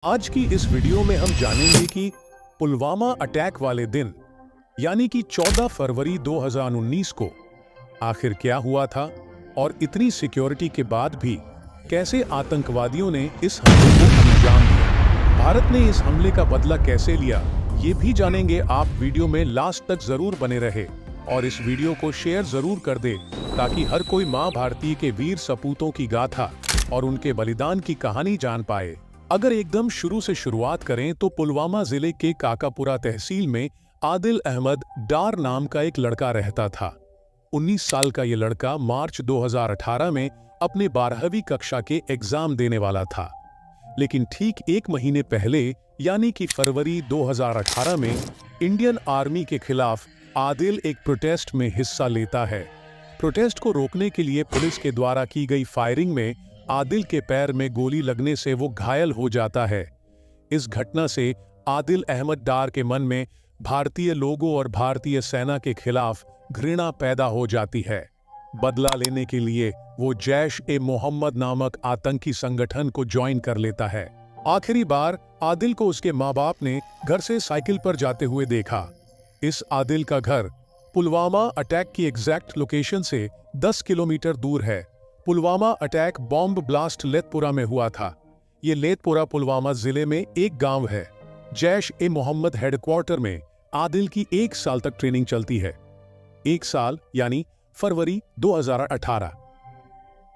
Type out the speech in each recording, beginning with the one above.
आज की इस वीडियो में हम जानेंगे कि पुलवामा अटैक वाले दिन यानी कि 14 फरवरी 2019 को आखिर क्या हुआ था और इतनी सिक्योरिटी के बाद भी कैसे आतंकवादियों ने इस हमले को अंजाम दिया। भारत ने इस हमले का बदला कैसे लिया, ये भी जानेंगे। आप वीडियो में लास्ट तक जरूर बने रहे और इस वीडियो को शेयर जरूर कर दे ताकि हर कोई मां भारती के वीर सपूतों की गाथा और उनके बलिदान की कहानी जान पाए। अगर एकदम शुरू से शुरुआत करें तो पुलवामा जिले के काकापुरा तहसील में आदिल अहमद डार नाम का एक लड़का रहता था। 19 साल का ये लड़का मार्च 2018 में अपने 12वीं कक्षा के एग्जाम देने वाला था, लेकिन ठीक एक महीने पहले यानी कि फरवरी 2018 में इंडियन आर्मी के खिलाफ आदिल एक प्रोटेस्ट में हिस्सा लेता है। प्रोटेस्ट को रोकने के लिए पुलिस के द्वारा की गई फायरिंग में आदिल के पैर में गोली लगने से वो घायल हो जाता है। इस घटना से आदिल अहमद डार के मन में भारतीय लोगों और भारतीय सेना के खिलाफ घृणा पैदा हो जाती है। बदला लेने के लिए वो जैश-ए-मोहम्मद नामक आतंकी संगठन को ज्वाइन कर लेता है। आखिरी बार आदिल को उसके माँ बाप ने घर से साइकिल पर जाते हुए देखा। इस आदिल का घर पुलवामा अटैक की एग्जैक्ट लोकेशन से 10 किलोमीटर दूर है। Pulwama attack bomb blast Lethpora में हुआ था। ये लेथपुरा पुलवामा जिले में एक गांव है। जैश-ए-मोहम्मद हेडक्वार्टर में आदिल की 1 साल तक ट्रेनिंग चलती है। 1 साल यानी फरवरी 2018।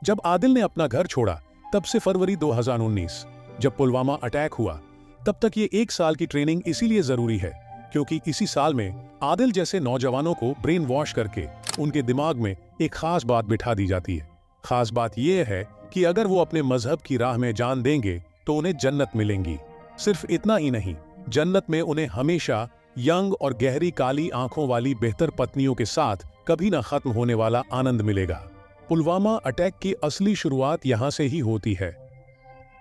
जब आदिल ने अपना घर छोड़ा तब से फरवरी 2019 जब पुलवामा अटैक हुआ, तब तक ये 1 साल की ट्रेनिंग इसीलिए जरूरी है क्योंकि इसी साल में आदिल जैसे नौजवानों को ब्रेन वॉश करके उनके दिमाग में एक खास बात बिठा दी जाती है। खास बात यह है कि अगर वो अपने मजहब की राह में जान देंगे तो उन्हें जन्नत मिलेंगी। सिर्फ इतना ही नहीं, जन्नत में उन्हें हमेशा यंग और गहरी काली आंखों वाली बेहतर पत्नियों के साथ कभी ना खत्म होने वाला आनंद मिलेगा। पुलवामा अटैक की असली शुरुआत यहां से ही होती है।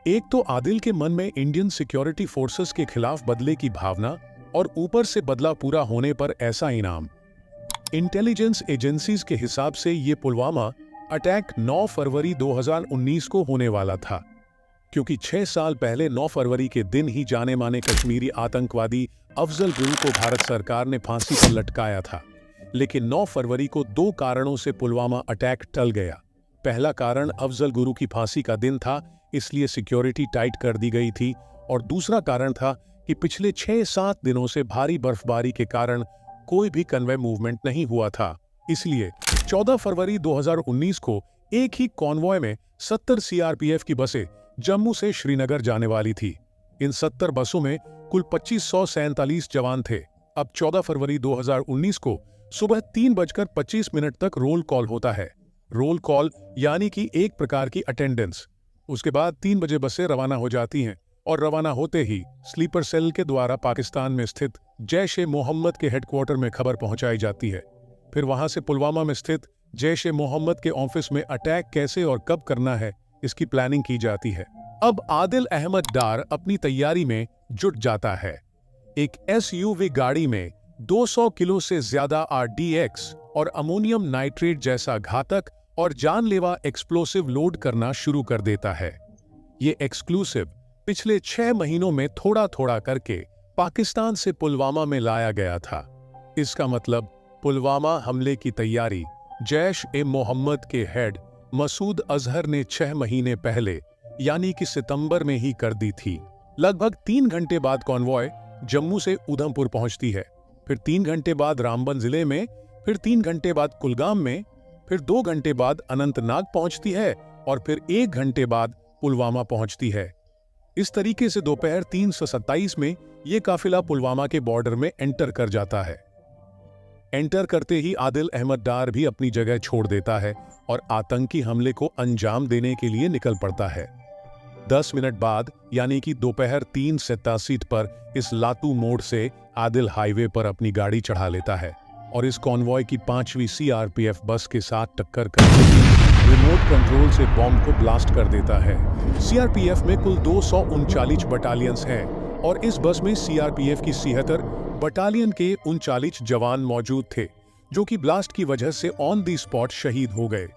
एक तो आदिल के मन में इंडियन सिक्योरिटी फोर्सेस के खिलाफ बदले की भावना और ऊपर से बदला पूरा होने पर ऐसा इनाम। इंटेलिजेंस एजेंसीज के हिसाब से ये पुलवामा अटैक 9 फरवरी 2019 को होने वाला था, क्योंकि 6 साल पहले 9 फरवरी के दिन ही जाने माने कश्मीरी आतंकवादी अफजल गुरु को भारत सरकार ने फांसी पर लटकाया था। लेकिन 9 फरवरी को 2 कारणों से पुलवामा अटैक टल गया। पहला कारण अफजल गुरु की फांसी का दिन था, इसलिए सिक्योरिटी टाइट कर दी गई थी, और दूसरा कारण था कि पिछले 6-7 दिनों से भारी बर्फबारी के कारण कोई भी कन्वे मूवमेंट नहीं हुआ था। इसलिए 14 फरवरी 2019 को एक ही कॉन्वॉय में 70 सीआरपीएफ की बसें जम्मू से श्रीनगर जाने वाली थी। इन 70 बसों में कुल 2547 जवान थे। अब 14 फरवरी 2019 को सुबह 3:25 तक रोल कॉल होता है। रोल कॉल यानी कि एक प्रकार की अटेंडेंस। उसके बाद 3 बजे बसें रवाना हो जाती हैं और रवाना होते ही स्लीपर सेल के द्वारा पाकिस्तान में स्थित जैश-ए-मोहम्मद के हेडक्वार्टर में खबर पहुंचाई जाती है। फिर वहां से पुलवामा में स्थित जैश-ए-मोहम्मद के ऑफिस में अटैक कैसे और कब करना है, इसकी प्लानिंग की जाती है। अब आदिल अहमद डार अपनी तैयारी में जुट जाता है। एक एसयूवी गाड़ी में 200 किलो से ज्यादा आरडीएक्स और अमोनियम नाइट्रेट जैसा घातक और जानलेवा एक्सप्लोसिव लोड करना शुरू कर देता है। ये एक्सक्लूसिव पिछले 6 महीनों में थोड़ा थोड़ा करके पाकिस्तान से पुलवामा में लाया गया था। इसका मतलब पुलवामा हमले की तैयारी जैश-ए-मोहम्मद के हेड मसूद अजहर ने 6 महीने पहले यानी कि सितंबर में ही कर दी थी। लगभग 3 घंटे बाद कॉन्वॉय जम्मू से उधमपुर पहुंचती है, फिर 3 घंटे बाद रामबन जिले में, फिर 3 घंटे बाद कुलगाम में, फिर 2 घंटे बाद अनंतनाग पहुंचती है और फिर 1 घंटे बाद पुलवामा पहुंचती है। इस तरीके से दोपहर 3:27 में यह काफिला पुलवामा के बॉर्डर में एंटर कर जाता है। एंटर करते ही आदिल अहमद डार भी अपनी जगह छोड़ देता है और आतंकी हमले को अंजाम देने के लिए निकल पड़ता है। 10 मिनट बाद यानी कि दोपहर 3:87 पर इस लातू मोड़ से आदिल हाईवे पर अपनी गाड़ी चढ़ा लेता है और इस कॉन्वॉय की 5वीं सीआरपीएफ बस के साथ टक्कर करके रिमोट कंट्रोल से बॉम्ब को ब्लास्ट कर देता है। सीआरपीएफ में कुल 239 बटालियंस हैं और इस बस में सीआरपीएफ की 76 बटालियन के 39 जवान मौजूद थे, जो कि ब्लास्ट की वजह से ऑन द स्पॉट शहीद हो गए।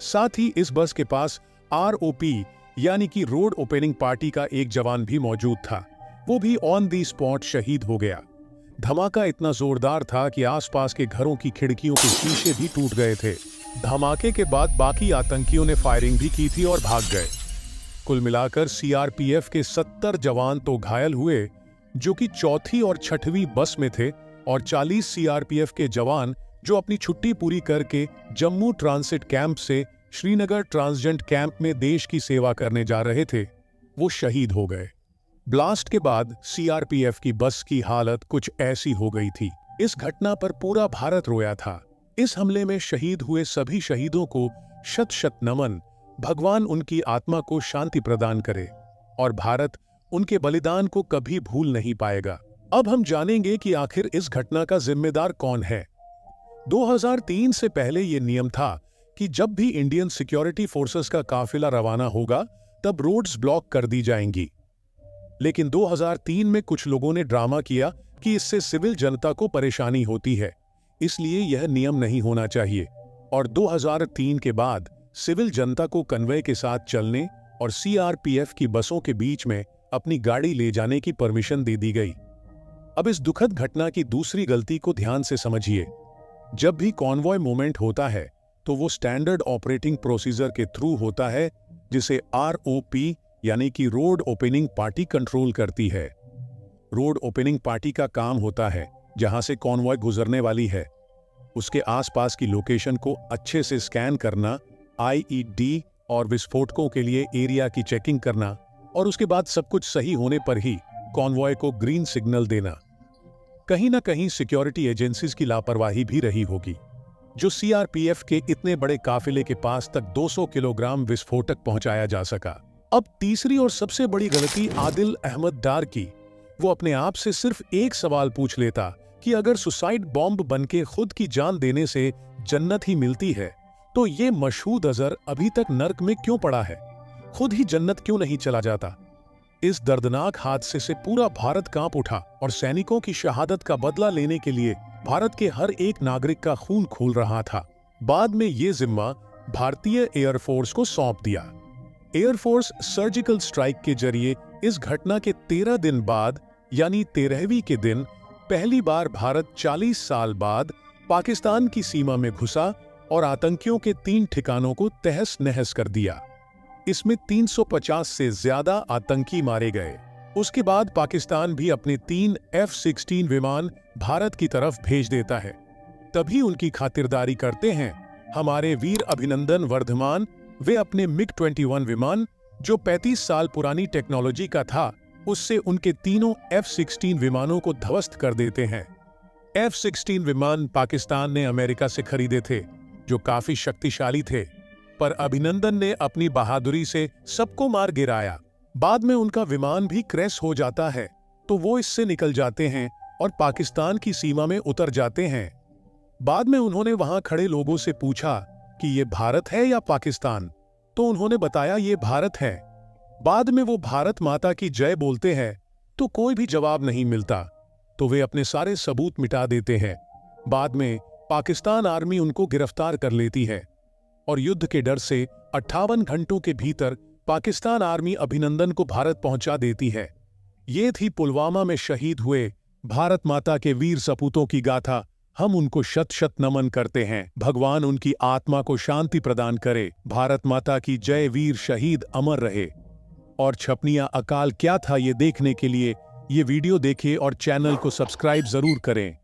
साथ ही इस बस के पास आरओपी यानी कि रोड ओपनिंग पार्टी का एक जवान भी मौजूद था। वो भी ऑन दी स्पॉट शहीद हो गया। धमाका इतना जोरदार था कि आसपास के घरों की खिड़कियों के शीशे भी टूट गए थे। धमाके के बाद बाकी आतंकियों ने फायरिंग भी की थी और भाग गए। कुल मिलाकर सीआरपीएफ के 70 जवान तो घायल हुए, जो कि चौथी और छठवीं बस में थे, और 40 सीआरपीएफ के जवान जो अपनी छुट्टी पूरी करके जम्मू ट्रांसिट कैंप से श्रीनगर ट्रांसजेंट कैंप में देश की सेवा करने जा रहे थे, वो शहीद हो गए। ब्लास्ट के बाद सीआरपीएफ की बस की हालत कुछ ऐसी हो गई थी। इस घटना पर पूरा भारत रोया था। इस हमले में शहीद हुए सभी शहीदों को शत शत नमन। भगवान उनकी आत्मा को शांति प्रदान करे और भारत उनके बलिदान को कभी भूल नहीं पाएगा। अब हम जानेंगे कि आखिर इस घटना का जिम्मेदार कौन है। 2003 से पहले यह नियम था कि जब भी इंडियन सिक्योरिटी फोर्सेस का काफिला रवाना होगा तब रोड्स ब्लॉक कर दी जाएंगी। लेकिन 2003 में कुछ लोगों ने ड्रामा किया कि इससे सिविल जनता को परेशानी होती है, इसलिए यह नियम नहीं होना चाहिए। और 2003 के बाद सिविल जनता को कन्वे के साथ चलने और सीआरपीएफ की बसों के बीच में अपनी गाड़ी ले जाने की परमिशन दे दी गई। अब इस दुखद घटना की दूसरी गलती को ध्यान से समझिए। जब भी कॉन्वॉय मूवमेंट होता है तो वो स्टैंडर्ड ऑपरेटिंग प्रोसीजर के थ्रू होता है, जिसे आरओपी यानी कि रोड ओपनिंग पार्टी कंट्रोल करती है। रोड ओपनिंग पार्टी का काम होता है जहां से कॉन्वॉय गुजरने वाली है, उसके आसपास की लोकेशन को अच्छे से स्कैन करना, आईईडी और विस्फोटकों के लिए एरिया की चेकिंग करना, और उसके बाद सब कुछ सही होने पर ही कॉन्वॉय को ग्रीन सिग्नल देना। कहीं ना कहीं सिक्योरिटी एजेंसीज की लापरवाही भी रही होगी, जो सीआरपीएफ के इतने बड़े काफिले के पास तक 200 किलोग्राम विस्फोटक पहुंचाया जा सका। अब तीसरी और सबसे बड़ी गलती आदिल अहमद डार की। वो अपने आप से सिर्फ एक सवाल पूछ लेता कि अगर सुसाइड बॉम्ब बनके खुद की जान देने से जन्नत ही मिलती है, तो ये मशहूद अजहर अभी तक नर्क में क्यों पड़ा है? खुद ही जन्नत क्यों नहीं चला जाता? इस दर्दनाक हादसे से पूरा भारत कांप उठा और सैनिकों की शहादत का बदला लेने के लिए भारत के हर एक नागरिक का खून खोल रहा था। बाद में ये जिम्मा भारतीय एयरफोर्स को सौंप दिया। एयरफोर्स सर्जिकल स्ट्राइक के जरिए इस घटना के 13 दिन बाद यानी 13वीं के दिन पहली बार भारत 40 साल बाद पाकिस्तान की सीमा में घुसा और आतंकियों के 3 ठिकानों को तहस नहस कर दिया। इसमें 350 से ज्यादा आतंकी मारे गए। उसके बाद पाकिस्तान भी अपने 3 F-16 विमान भारत की तरफ भेज देता है। तभी उनकी खातिरदारी करते हैं हमारे वीर अभिनंदन वर्धमान। वे अपने मिग-21 विमान, जो 35 साल पुरानी टेक्नोलॉजी का था, उससे उनके तीनों F-16 विमानों को ध्वस्त कर देते हैं। F-16 विमान पाकिस्तान ने अमेरिका से खरीदे थे, जो काफी शक्तिशाली थे, पर अभिनंदन ने अपनी बहादुरी से सबको मार गिराया। बाद में उनका विमान भी क्रैश हो जाता है, तो वो इससे निकल जाते हैं और पाकिस्तान की सीमा में उतर जाते हैं। बाद में उन्होंने वहां खड़े लोगों से पूछा कि ये भारत है या पाकिस्तान, तो उन्होंने बताया ये भारत है। बाद में वो भारत माता की जय बोलते हैं तो कोई भी जवाब नहीं मिलता, तो वे अपने सारे सबूत मिटा देते हैं। बाद में पाकिस्तान आर्मी उनको गिरफ्तार कर लेती है और युद्ध के डर से 58 घंटों के भीतर पाकिस्तान आर्मी अभिनंदन को भारत पहुंचा देती है। ये थी पुलवामा में शहीद हुए भारत माता के वीर सपूतों की गाथा। हम उनको शत शत नमन करते हैं। भगवान उनकी आत्मा को शांति प्रदान करे। भारत माता की जय। वीर शहीद अमर रहे। और छपनिया अकाल क्या था, ये देखने के लिए ये वीडियो देखें और चैनल को सब्सक्राइब जरूर करें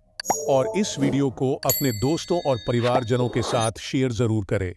और इस वीडियो को अपने दोस्तों और परिवारजनों के साथ शेयर जरूर करें।